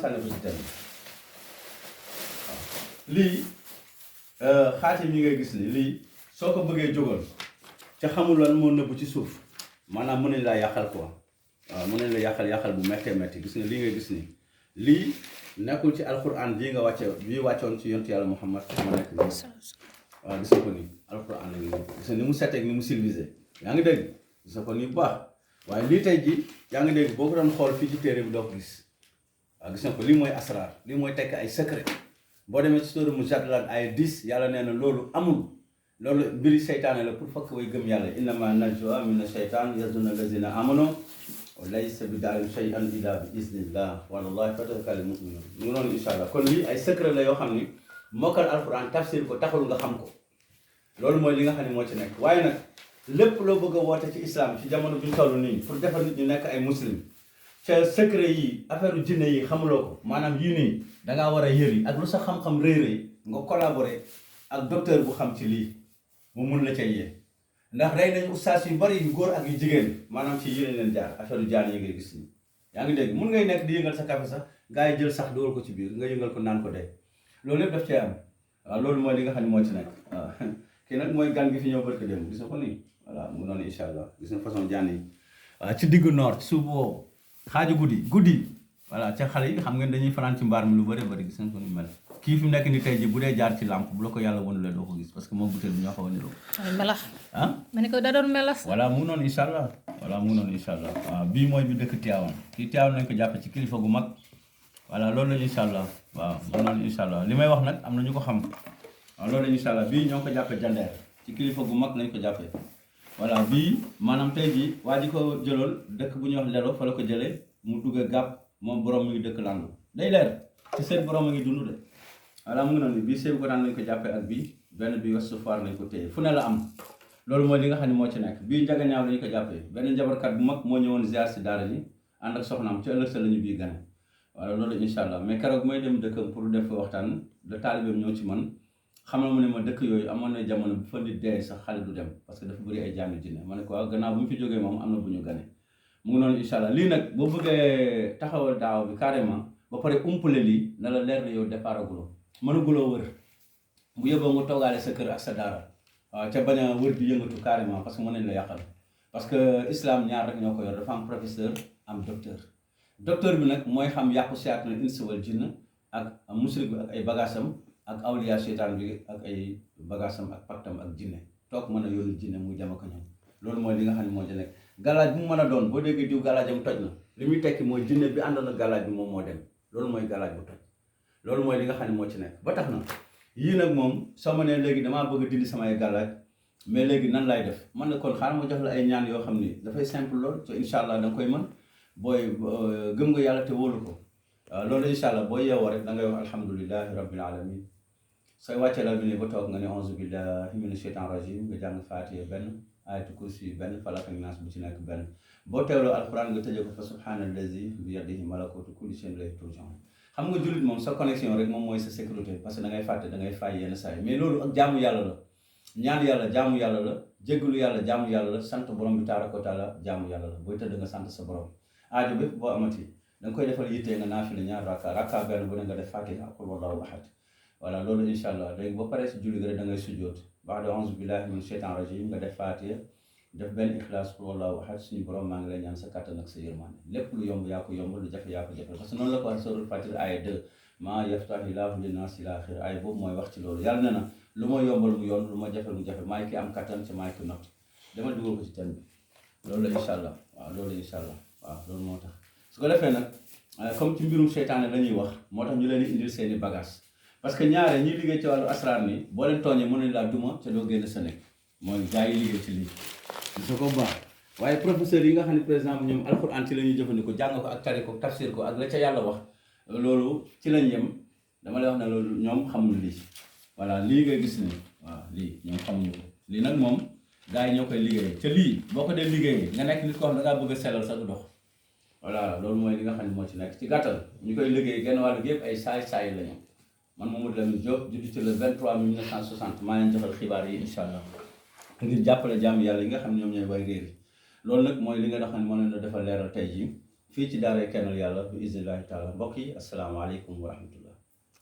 sànni ko si thème lii xaatim yi ngay gis ni lii soo ko bëggee jógal ca xamul lan moo nëbbu ci suuf maanaam mën nañ laa yàqal quoi waaw mën nañ la yàqal bu méttee métti gis nga lii ngay gis ni lii nekkul ci alquran bii nga wàcce bii wàccoon ci yontu yàlla Muhammad ma nekk nii waaw gis nga ko nii alquran la ngi nii gis nga ni mu setteeg ni mu civilisé yaa ngi dégg gis nga ko nii bu baax waaye lii tey ji yaa ngi dégg boo ko doon xool fii ci téere bi doo ko gis waaw gis nga ko lii mooy asrar lii mooy tekk ay secret boo demee ci sóoru Mujadala ay 10 yàlla nee na loolu amul loolu mbiri seytaane la pour fakk way gëm yàlla innama najwa mina sheytaan yazunna lazina amanu wa laysa bi daarin shay'an illa bi iznillah wallahi fatawakkalul mu'minun mu ngi noonu insha allah kon lii ay secret la yoo xam ni mokkal alquran tafsir ko taxul nga xam ko loolu mooy li nga xam ne moo ci nekk waaye nag lépp loo bëgg a woote ci islam ci jamono bi ñu toll nii pour defar nit ñu nekk ay muslim ca secret yi affaire jinne yi xamuloo ko maanaam yii nii dangaa war a yëri ak lu sa xam-xam rëy nga collaborer ak docteur bu xam ci lii mu mun la cay yee ndax rey nañu ustaas yu bari yu góor ak yu jigéen maanaam ci yéene leen jaar affaire jaan yi ngay gis nii yaa ngi dégg mun ngay nekk di yëngal sa café sax gars yi jël sax dugal ko ci biir nga yëngal ko naan ko dee loolu lépp daf cee am waaw loolu mooy li nga xam ne moo ci nekk waaw kii nag mooy gan gi fi ñëw barka dem gis nga ko nii voilà mu noonu incha allah gis nga façon jaan yi waaw ci diggu noor ci suuf boobu xaaju guddi voilà ca xale yi xam ngeen dañuy fanaan ci mbaar mi lu bëri gis nga ko ni mel kii fi mu nekk ni tey ji bu dee jaar ci làmp bu la ko yàlla wonu la doo ko gis parce que moom butéel bi ñoo xaw a niroo melax ah ma ne ko da doon melax voilà mu noonu incha allah waaw bii mooy bi dëkk Tivaouane kii Tivaouane nañ ko jàppe ci kilifa gu mag voilà loolu la incha allah waaw mu noonu incha allah li may wax nag am na ñu ko xam waaw loolu la incha allah bii ñoo ngi ko jàppe jandeer ci kilifa gu mag lañ ko jàppee voilà bii maanaam tey jii waa ji ko jëlool dëkk bu ñuy wax lero fa la ko jëlee mu dugg gàpp moom borom mi ngi dëkk landu day leer ci seen borom a ngi dund de voilà mu ngi noonu bii sébu ko daan lañ ko jàppee ak bii benn bi Ouest Foire lañ ko téye fu ne la am loolu mooy li nga xam ne moo ci nekk bii njagañaaw lañ ko jàppee benn njabarkat bu mag moo ñëwoon ziar si daara ji ànd ak soxnaam ci ëllëg sa lañu bii gane voilà loolu incha allah mais keroog may dem dëkkam pour def waxtaan de taalibeem ñëw ci man xamal mu ne ma dëkk yooyu amoon na jamono bu fa nit dee sax xale du dem parce que dafa bëri ay jaami jinne ma ne ko waaw gannaaw bu ñu fi jógee moom am na bu ñu gane mu ngi noonu incha allah lii nag boo bëggee taxawal daaw bi carrément ba pare umpale lii na la leer na yow départ aguloo mënaguloo wër bu yóbboo nga toogaale sa kër ak sa daara waaw ca bañ a wër di yëngatu carrément parce que mën nañ la yàqal parce que islam ñaar rek ñoo ko yor dafa am professeur am docteur bi nag mooy xam yàqu siyaat na insi wal jinn ak musrik bi ak ay bagaasam ak awliya seytaan bi ak ay bagaasam ak pactam ak jinne toog mën a yónni jinne muy jama ko ñoom loolu mooy li nga xam ne moo ci nekk galaaj bu mu mën a doon boo déggee diw galaajam toj na li muy tekki mooy jinne bi àndoon ak galaaj bi moom moo dem loolu mooy galaaj bu toj loolu mooy li nga xam ne moo ci nekk ba tax na yii nag moom soo ma nee léegi damaa bëgg a dindi samay galaaj mais léegi nan laay def man na kon xaaral ma jox la ay ñaan yoo xam ni dafay simple lool te incha allah da nga koy mën booy gëm nga yàlla te wóolu ko loolu incha allah booy yeewoo rek da ngay wax alhamdulilahi rabbil alamin sooy wàccee la bi ne ba toog nga ne auzu billahi mina shaytan rajim nga jàng faatiha benn ayatu kursi benn falaq ak naas bu ci nekk benn boo teewloo alquran nga tëjee ko fa subhanallazi bi yadihi malakutu kulli shay'in ilayhi turja'un xam nga jullit moom sa connexion rek moom mooy sa sécurité parce que da ngay fàtte da ngay fay yenn saa yi mais loolu ak jaamu yàlla la ñaan yàlla jaamu yàlla la jéggalu yàlla jaamu yàlla la sant borom bi tabaraka wa taala jaamu yàlla la booy tëdd nga sant sa borom aajo bépp boo amati da nga koy defal yittee nga naafila ñaar rakka benn bu ne nga def fatiha qul wallahu ahad voilà loolu incha allah léegi ba pare si julli gi rek da ngay sujjoot ba'da a'uuzu billahi min shaytan rajim nga def fatiha def benn ixlaas qul wallahu ahad suñu borom maa ngi lay ñaan sa kàttan ak sa yërmande lépp lu yomb yaa ko yomb lu jafe yaa ko jafe parce que noonu la ko wax suratul Fatiha aaya 2 maa yaftahillahu linnaasi ila axir aaya boobu mooy wax ci loolu yàlla ne na lu ma yombal mu yoon lu ma jafe mu jafe maay ki am kattan te maay ki not dama dugal ko ci thème bi loolu la incha allah waaw loolu la incha allah waaw loolu moo tax su ko defee nag comme ci mbirum seytaane la ñuy wax moo tax ñu leen di indil seeni bagage parce que ñaare ñiy liggéey ci wàllu asraar ni boo leen tooñee mën nañ laa duma te doo génn sa nekk mooy gars yi liggéey ci lii su ko baax waaye professeur yi nga xam ne par exemple ñoom alxuraan ci la ñuy jëfandikoo jàng ko ak tari ko tafsir ko ak la ca yàlla wax loolu ci lañ yem dama lay wax ne loolu ñoom xamul lii voilà lii nga gis ni waaw lii ñoom xamuñu ko lii nag moom gars yi ñoo koy liggéeyee te lii boo ko dee liggéeyee nga nekk nit ko xam da ngaa bëgg a sellal sa du dox voilà loolu mooy li nga xam ne moo ci nekk ci gàttal ñu koy liggéey genn wàllu yëpp ay saay lañu man Mamadou Lamine Diop juddu ci le 23 mai 1960 maa leen joxal xibaar yi incha allah ngir jàppale jàmm yàlla yi nga xam ne ñoom ñooy way réer yi loolu nag mooy li nga xam ne moo leen la defal leeral tey jii fii ci daaray Kennel Yàlla bi iznillahi taala mbokk yi asalaamaaleykum wa rahmatullah